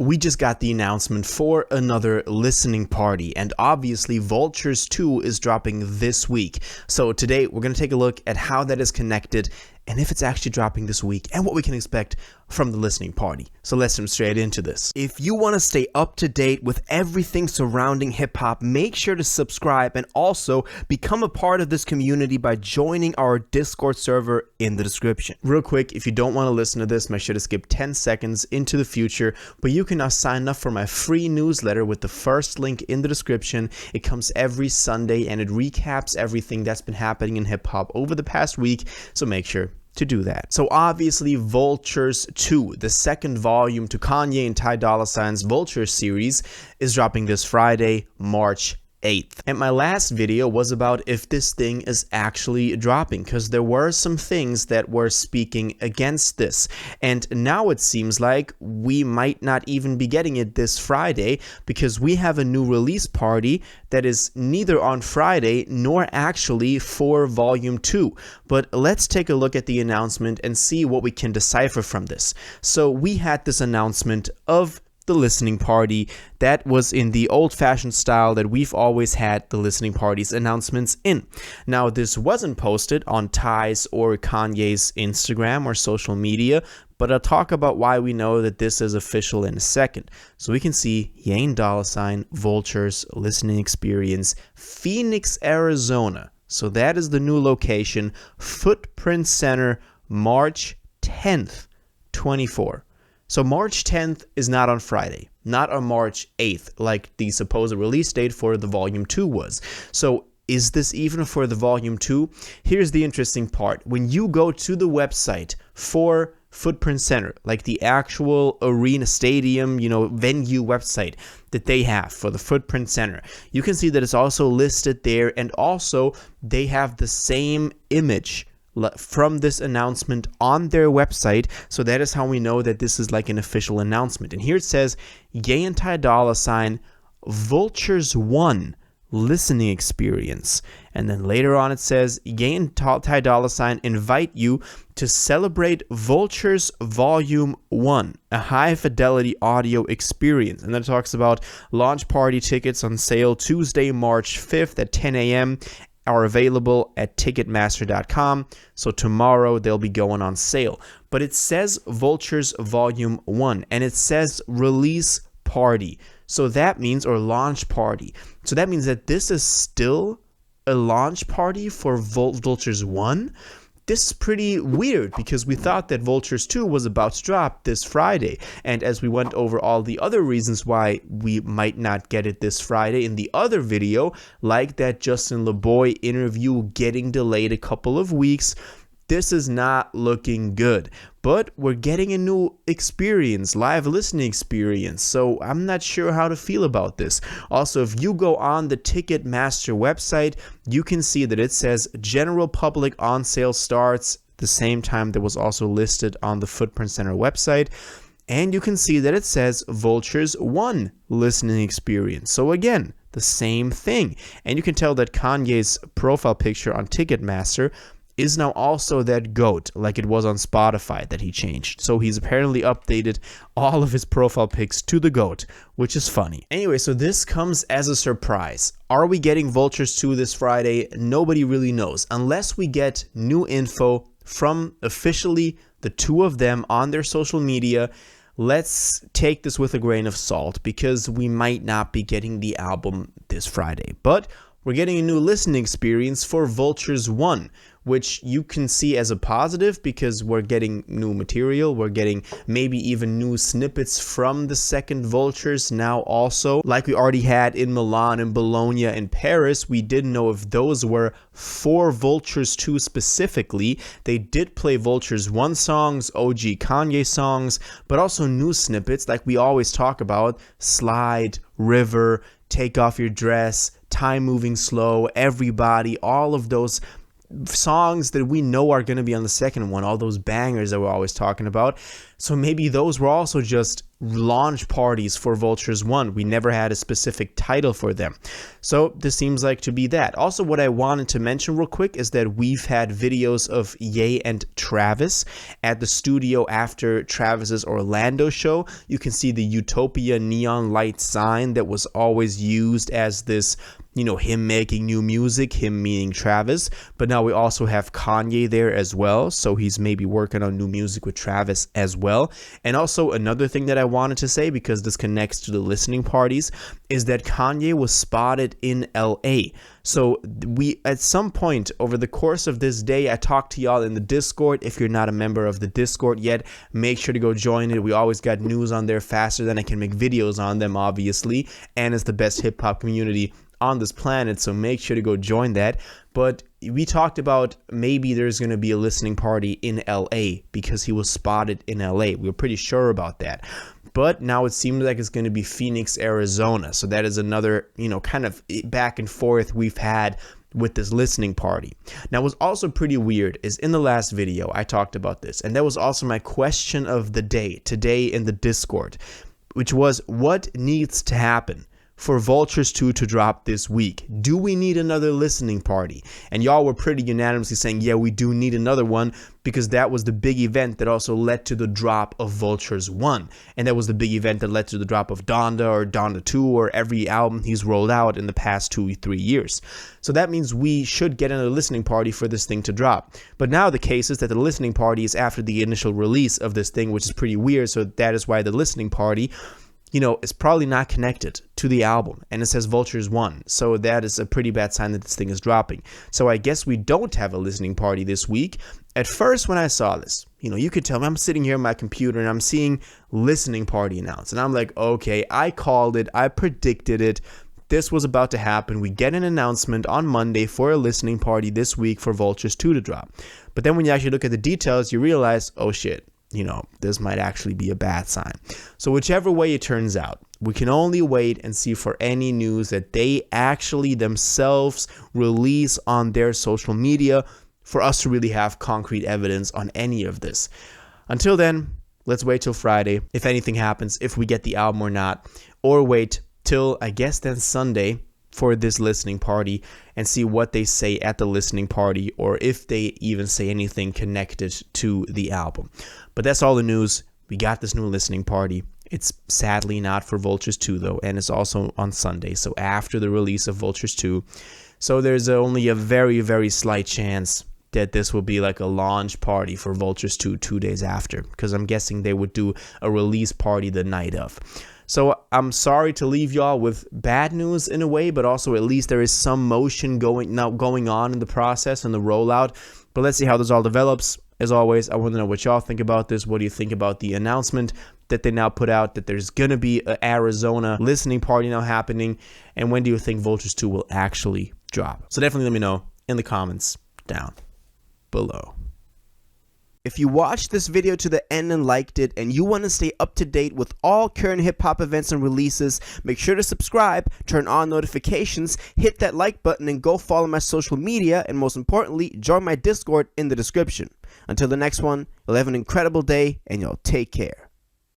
we just got the announcement for another listening party, and obviously Vultures 2 is dropping this week. So today we're going to take a look at how that is connected and if it's actually dropping this week and what we can expect from the listening party. So let's jump straight into this. If you want to stay up to date with everything surrounding hip hop, make sure to subscribe and also become a part of this community by joining our Discord server in the description. Real quick, if you don't want to listen to this, make sure to skip 10 seconds into the future, but you can now sign up for my free newsletter with the first link in the description. It comes every Sunday and it recaps everything that's been happening in hip hop over the past week, so make sure to do that. So obviously Vultures 2, the second volume to Kanye and Ty Dolla's Vultures series, is dropping this Friday, March 8th. And my last video was about if this thing is actually dropping, because there were some things that were speaking against this. And now it seems like we might not even be getting it this Friday, because we have a new release party that is neither on Friday nor actually for volume 2. But let's take a look at the announcement and see what we can decipher from this. So we had this announcement of the listening party that was in the old-fashioned style that we've always had the listening parties announcements in. Now, this wasn't posted on Ty's or Kanye's Instagram or social media, but I'll talk about why we know that this is official in a second. So we can see Ye and Dolla Sign Vultures listening experience, Phoenix, Arizona. So that is the new location, Footprint Center, March 10th, 24. So March 10th is not on Friday, not on March 8th, like the supposed release date for the Volume 2 was. So is this even for the Volume 2? Here's the interesting part. When you go to the website for Footprint Center, like the actual arena, stadium, venue website that they have for the Footprint Center, you can see that it's also listed there, and also they have the same image from this announcement on their website. So that is how we know that this is like an official announcement. And here it says Ye and Ty Dolla Vultures 1 listening experience. And then later on it says Ye and Ty Dolla invite you to celebrate Vultures Volume 1, a high fidelity audio experience. And then it talks about launch party tickets on sale Tuesday, March 5th at 10 a.m. are available at Ticketmaster.com. So tomorrow they'll be going on sale. But it says Vultures Volume 1 and it says release party. So that means, or launch party. So that means that this is still a launch party for Vultures 1. This is pretty weird because we thought that Vultures 2 was about to drop this Friday. And as we went over all the other reasons why we might not get it this Friday in the other video, like that Justin LeBoy interview getting delayed a couple of weeks, this is not looking good. But we're getting a new experience, live listening experience, so I'm not sure how to feel about this. Also, if you go on the Ticketmaster website, you can see that it says general public on sale starts the same time that was also listed on the Footprint Center website. And you can see that it says Vultures 1 listening experience. So again, the same thing. And you can tell that Kanye's profile picture on Ticketmaster is now also that goat, like it was on Spotify that he changed. So he's apparently updated all of his profile pics to the goat, which is funny. Anyway, so this comes as a surprise. Are we getting Vultures 2 this Friday? Nobody really knows, unless we get new info from officially the two of them on their social media. Let's take this with a grain of salt, because we might not be getting the album this Friday. But we're getting a new listening experience for Vultures 1, which you can see as a positive because we're getting new material. We're getting maybe even new snippets from the second Vultures now also. Like we already had in Milan and Bologna and Paris, we didn't know if those were for Vultures 2 specifically. They did play Vultures 1 songs, OG Kanye songs, but also new snippets like we always talk about: Slide, River, Take Off Your Dress, Time Moving Slow, Everybody, all of those songs that we know are going to be on the second one, all those bangers that we're always talking about. So maybe those were also just launch parties for Vultures 1. We never had a specific title for them. So this seems like to be that. Also, what I wanted to mention real quick is that we've had videos of Ye and Travis at the studio after Travis's Orlando show. You can see the Utopia neon light sign that was always used as this, you know, him making new music, him meaning Travis. But now we also have Kanye there as well, so he's maybe working on new music with Travis as well. And also another thing that I wanted to say, because this connects to the listening parties, is that Kanye was spotted in LA. So we, at some point over the course of this day, I talked to y'all in the Discord. If you're not a member of the Discord yet, make sure to go join it. We always got news on there faster than I can make videos on them, obviously, and it's the best hip-hop community on this planet, so make sure to go join that. But we talked about maybe there's going to be a listening party in LA because he was spotted in LA. We were pretty sure about that. But now it seems like it's going to be Phoenix, Arizona. So that is another, you know, kind of back and forth we've had with this listening party. Now, what's also pretty weird is in the last video, I talked about this, and that was also my question of the day today in the Discord, which was what needs to happen for Vultures 2 to drop this week? Do we need another listening party? And y'all were pretty unanimously saying, yeah, we do need another one, because that was the big event that also led to the drop of Vultures 1. And that was the big event that led to the drop of Donda or Donda 2 or every album he's rolled out in the past 2-3 years. So that means we should get another listening party for this thing to drop. But now the case is that the listening party is after the initial release of this thing, which is pretty weird. So that is why the listening party, you know, it's probably not connected to the album, and it says Vultures 1, so that is a pretty bad sign that this thing is dropping. So I guess we don't have a listening party this week. At first, when I saw this, you know, you could tell me, I'm sitting here on my computer and I'm seeing listening party announced, and I'm like, okay, I called it, I predicted it, this was about to happen. We get an announcement on Monday for a listening party this week for Vultures 2 to drop. But then when you actually look at the details, you realize, oh shit, you know, this might actually be a bad sign. So whichever way it turns out, we can only wait and see for any news that they actually themselves release on their social media for us to really have concrete evidence on any of this. Until then, let's wait till Friday, if anything happens, if we get the album or not, or wait till, I guess, then Sunday for this listening party and see what they say at the listening party, or if they even say anything connected to the album. But that's all the news. We got this new listening party. It's sadly not for Vultures 2 though, and it's also on Sunday, so after the release of Vultures 2. So there's only a very, very slight chance that this will be like a launch party for Vultures 2 2 days after, because I'm guessing they would do a release party the night of. So I'm sorry to leave y'all with bad news in a way, but also at least there is some motion going on in the process and the rollout. But let's see how this all develops. As always, I want to know what y'all think about this. What do you think about the announcement that they now put out that there's going to be an Arizona listening party now happening? And when do you think Vultures 2 will actually drop? So definitely let me know in the comments down below. If you watched this video to the end and liked it, and you want to stay up to date with all current hip-hop events and releases, make sure to subscribe, turn on notifications, hit that like button, and go follow my social media, and most importantly, join my Discord in the description. Until the next one, you'll have an incredible day, and y'all take care.